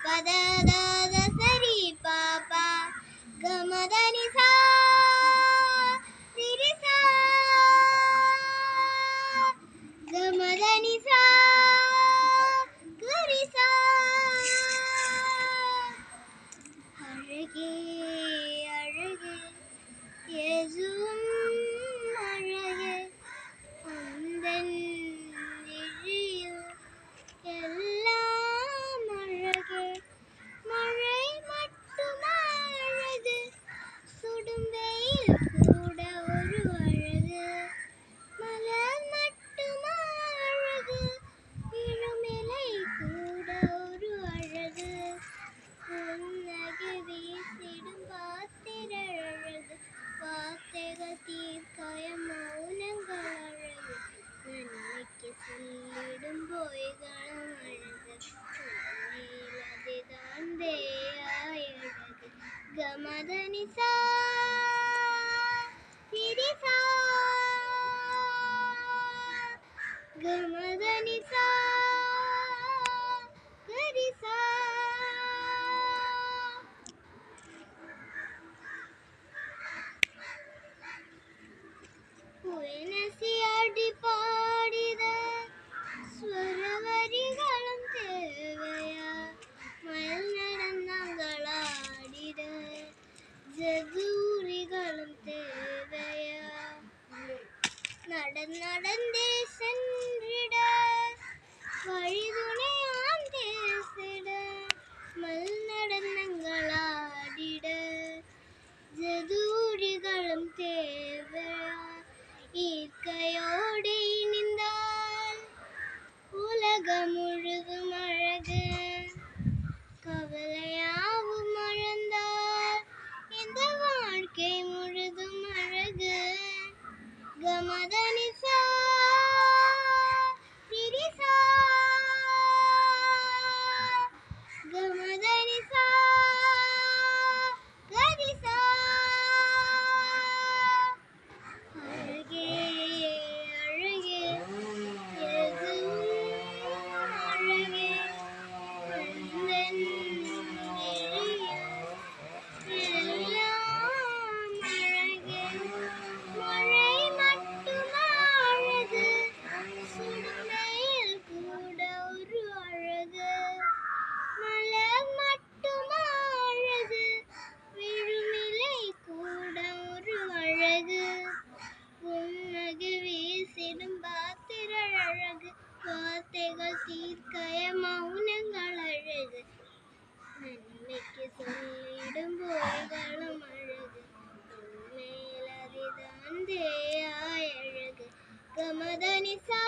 பத த சரி பாபா கமதனி சா சிரி சா கமதனி சா கரி சா அழகே அழகே இயேசுவும் அழகே உந்தன் விழியில் எல்லாம் அழகே மழை மட்டுமா அழகு சுடும் வெயில் கூட ஒரு அழகு மலர் மட்டுமா அழகு விழுமிலை கூட ஒரு அழகு புன்னகை வீசிடும் பாத்திரழகு வார்த்தைகள் தீர்க்காய மௌனங்கள் அழகு நன்மைக்கு சொல்லிடும் பொய்களும் அழகு அதுதான் தேயாய் அழகு கமதனி சா சிரி சா கமதனி சா கரி சா അടി പാടിത സ്വരവരികളും തേവയാ മൽനടന്നങ്ങളാടിത ജഗൂരികളും തേവയാ നടന്നടந்தே சென்றிட வழிதுணையான் பேசிட மல்நடனங்களாடிட ஜதூரிகளும் தேவையா இயற்கையோடு இணைந்தால் உலகம் முழுதும் அழகு கவலையாவும் மறந்தால் இந்த வாழ்க்கை முழுதும் அழகு கமதனி சா சிரி சா கமதனி சா கரி சா அழகே அழகே இயேசுவும் அழகே உந்தன் விழியில் எல்லாம் அழகே மழை மட்டுமா அழகு சுடும் வெயில் கூட ஒரு அழகு மலர் மட்டுமா அழகு விழுமிலை கூட ஒரு அழகு புன்னகை வீசிடும் பாத்திரழகு வார்த்தைகள் தீர்க்கய மௌனங்கள் அழகு நன்மைக்கு சொல்லிடும் பொய்களும் அழகு மேலதிதான் தேயாய் அழகு கமதனி சா